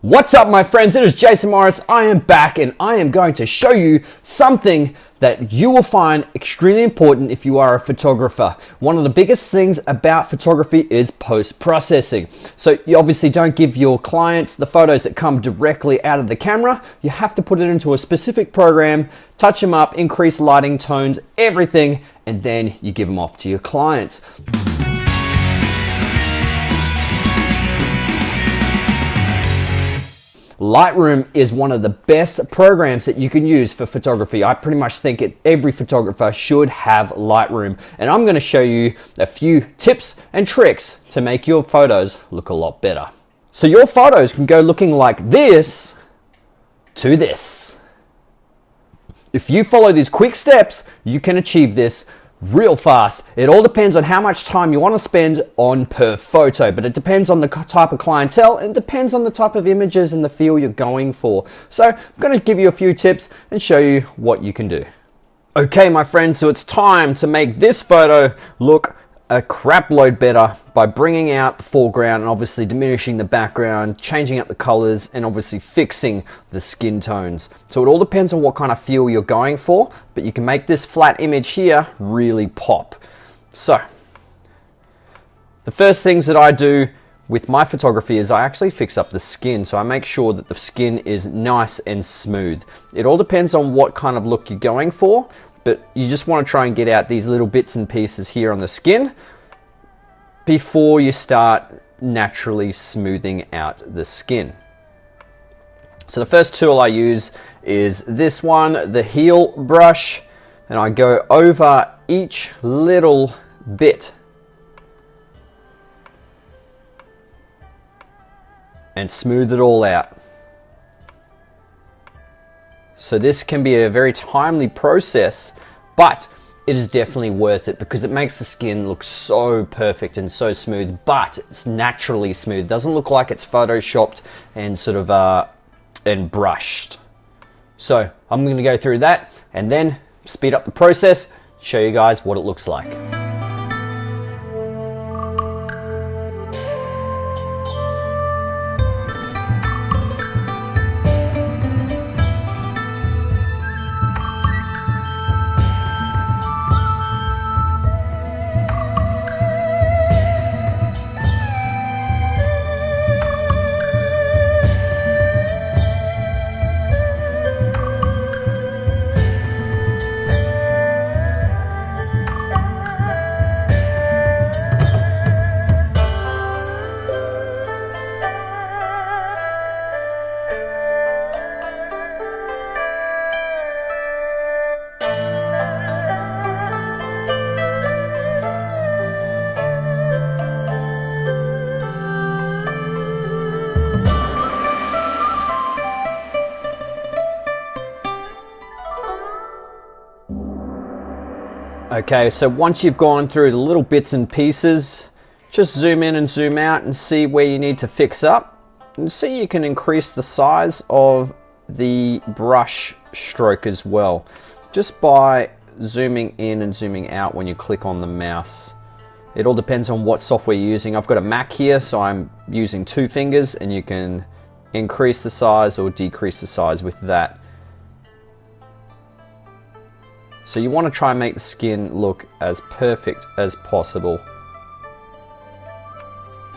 What's up, my friends? It is Jason Morris. I am back and I am going to show you something that you will find extremely important if you are a photographer. One of the biggest things about photography is post-processing. So you obviously don't give your clients the photos that come directly out of the camera. You have to put it into a specific program, touch them up, increase lighting, tones, everything, and then you give them off to your clients. Lightroom is one of the best programs that you can use for photography. I pretty much think every photographer should have Lightroom. And I'm going to show you a few tips and tricks to make your photos look a lot better. So your photos can go looking like this to this. If you follow these quick steps, you can achieve this real fast. It all depends on how much time you want to spend on per photo, but it depends on the type of clientele and depends on the type of images and the feel you're going for. So I'm going to give you a few tips and show you what you can do. Okay, my friends, so it's time to make this photo look a crap load better by bringing out the foreground and obviously diminishing the background, changing up the colors, and obviously fixing the skin tones. So it all depends on what kind of feel you're going for, but you can make this flat image here really pop. So the first things that I do with my photography is I actually fix up the skin. So I make sure that the skin is nice and smooth. It all depends on what kind of look you're going for, but you just want to try and get out these little bits and pieces here on the skin before you start naturally smoothing out the skin. So the first tool I use is this one, the heel brush, and I go over each little bit and smooth it all out. So this can be a very timely process, but it is definitely worth it because it makes the skin look so perfect and so smooth, but it's naturally smooth. It doesn't look like it's photoshopped and sort of and brushed. So I'm going to go through that and then speed up the process, show you guys what it looks like. Okay, so once you've gone through the little bits and pieces, just zoom in and zoom out and see where you need to fix up. And see you can increase the size of the brush stroke as well, just by zooming in and zooming out when you click on the mouse. It all depends on what software you're using. I've got a Mac here, so I'm using 2 fingers, and you can increase the size or decrease the size with that. So you want to try and make the skin look as perfect as possible.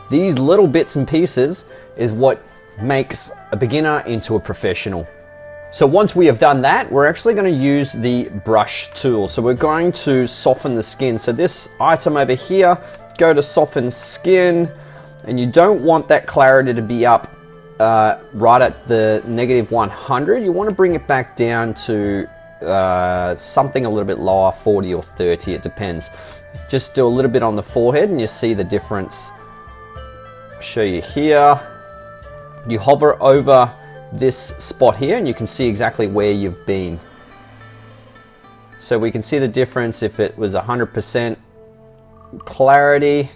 These little bits and pieces is what makes a beginner into a professional. So once we have done that, we're actually going to use the brush tool. So we're going to soften the skin. So this item over here, go to soften skin, and you don't want that clarity to be up right at the -100. You want to bring it back down to something a little bit lower, 40 or 30, it depends. Just do a little bit on the forehead and you see the difference. I'll show you here. You hover over this spot here and you can see exactly where you've been. So we can see the difference. If it was 100% clarity,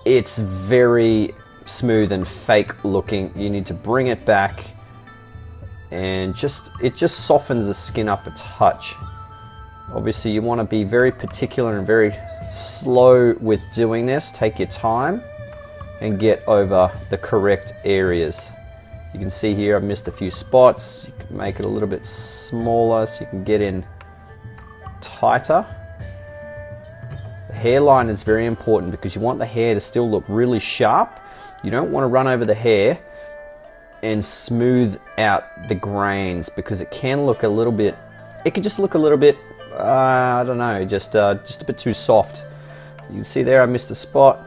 it's very smooth and fake looking. You need to bring it back, and it just softens the skin up a touch. Obviously you want to be very particular and very slow with doing this. Take your time and get over the correct areas. You can see here I've missed a few spots. You can make it a little bit smaller so you can get in tighter. The hairline is very important because you want the hair to still look really sharp. You don't want to run over the hair and smooth out the grains because it can look a little bit, it can just look a little bit, I don't know, just a bit too soft. You can see there I missed a spot.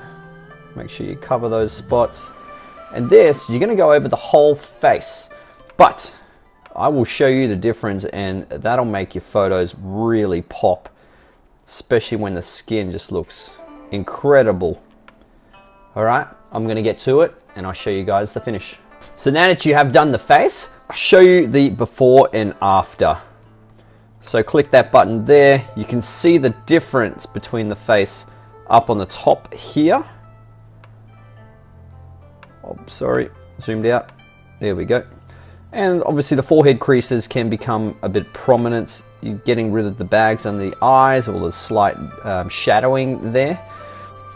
Make sure you cover those spots. And this, you're going to go over the whole face, but I will show you the difference, and that'll make your photos really pop, especially when the skin just looks incredible. All right, I'm going to get to it and I'll show you guys the finish. So now that you have done the face, I'll show you the before and after. So click that button there. You can see the difference between the face up on the top here. Oh, sorry, zoomed out. There we go. And obviously the forehead creases can become a bit prominent. You're getting rid of the bags under the eyes, or the slight shadowing there.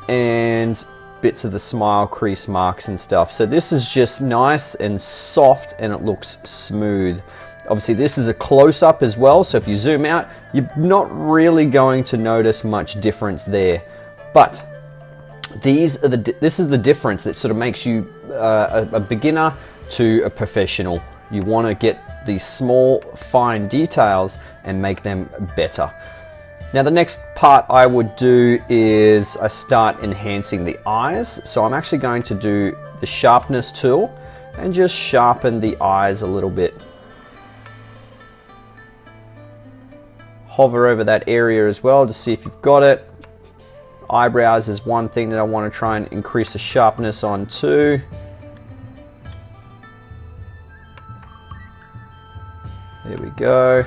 And bits of the smile crease marks and stuff. So this is just nice and soft and it looks smooth. Obviously this is a close-up as well, so if you zoom out, you're not really going to notice much difference there. But this is the difference that sort of makes you a beginner to a professional. You want to get these small, fine details and make them better. Now the next part I would do is I start enhancing the eyes. So I'm actually going to do the sharpness tool and just sharpen the eyes a little bit. Hover over that area as well to see if you've got it. Eyebrows is one thing that I want to try and increase the sharpness on too. There we go.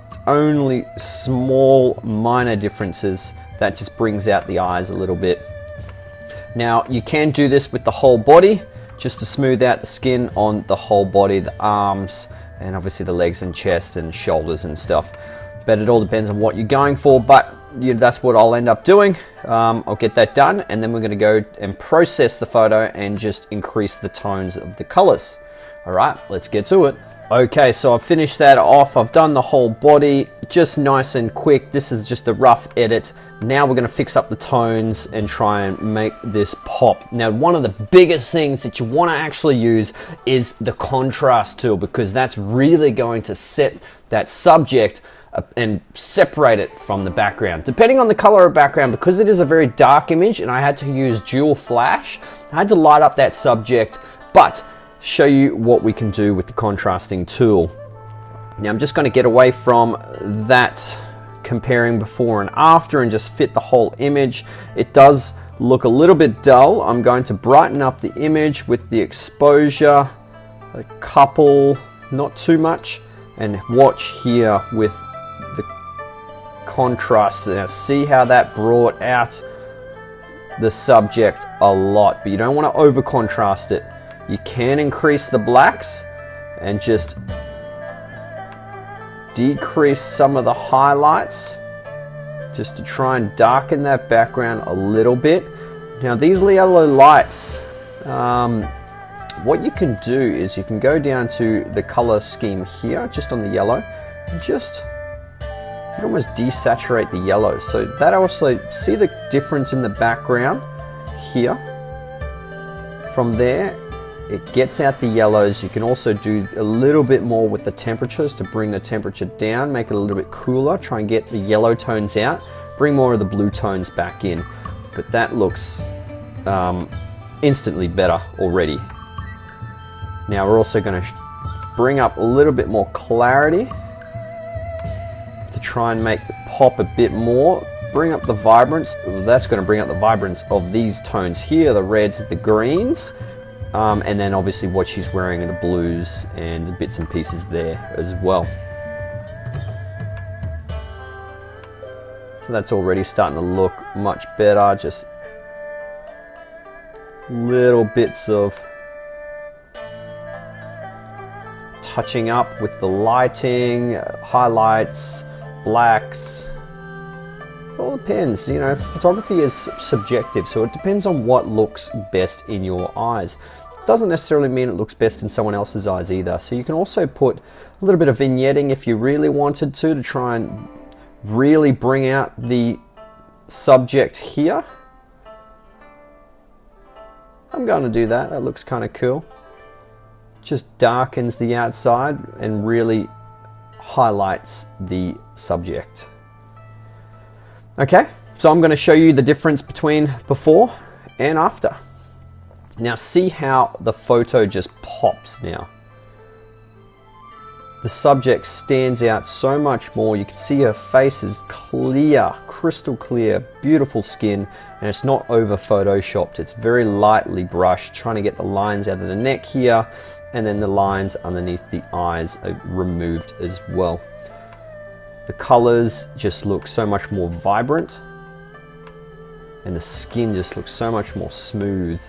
It's only small, minor differences that just brings out the eyes a little bit. Now you can do this with the whole body, just to smooth out the skin on the whole body, the arms, and obviously the legs and chest and shoulders and stuff. But it all depends on what you're going for, but that's what I'll end up doing. I'll get that done, and then we're going to go and process the photo and just increase the tones of the colors. All right, let's get to it. Okay, so I've finished that off. I've done the whole body, just nice and quick. This is just a rough edit. Now we're going to fix up the tones and try and make this pop. Now, one of the biggest things that you want to actually use is the contrast tool, because that's really going to set that subject and separate it from the background. Depending on the color of background, because it is a very dark image and I had to use dual flash, I had to light up that subject, but show you what we can do with the contrasting tool. Now I'm just going to get away from that comparing before and after and just fit the whole image. It does look a little bit dull. I'm going to brighten up the image with the exposure, a couple, not too much, and watch here with the contrast. Now see how that brought out the subject a lot, but you don't want to over contrast it. You can increase the blacks and just decrease some of the highlights just to try and darken that background a little bit. Now these yellow lights, what you can do is you can go down to the color scheme here, just on the yellow, and just you can almost desaturate the yellow. So that also, see the difference in the background here? From there, it gets out the yellows. You can also do a little bit more with the temperatures to bring the temperature down, make it a little bit cooler, try and get the yellow tones out, bring more of the blue tones back in. But that looks instantly better already. Now we're also going to bring up a little bit more clarity to try and make the pop a bit more. Bring up the vibrance. That's going to bring up the vibrance of these tones here, the reds, the greens. And then obviously what she's wearing in the blues and bits and pieces there as well. So that's already starting to look much better. Just little bits of touching up with the lighting, highlights, blacks. It all depends, you know, photography is subjective, so it depends on what looks best in your eyes. doesn't necessarily mean it looks best in someone else's eyes either. So you can also put a little bit of vignetting if you really wanted to try and really bring out the subject here. I'm going to do that. That looks kind of cool. Just darkens the outside and really highlights the subject. Okay, so I'm going to show you the difference between before and after. Now see how the photo just pops now. The subject stands out so much more. You can see her face is clear, crystal clear, beautiful skin, and it's not over photoshopped. It's very lightly brushed, trying to get the lines out of the neck here, and then the lines underneath the eyes are removed as well. The colors just look so much more vibrant, and the skin just looks so much more smooth.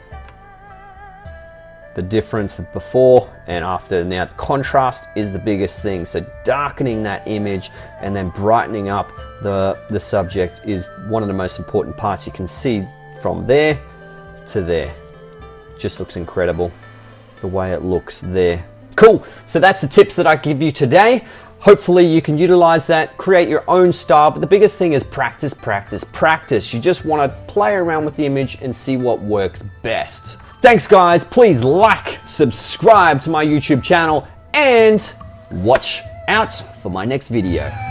The difference of before and after. Now, the contrast is the biggest thing. So darkening that image and then brightening up the subject is one of the most important parts. You can see from there to there. Just looks incredible the way it looks there. Cool. So that's the tips that I give you today. Hopefully you can utilize that, create your own style, but the biggest thing is practice, practice, practice. You just want to play around with the image and see what works best. Thanks guys, please like, subscribe to my YouTube channel, and watch out for my next video.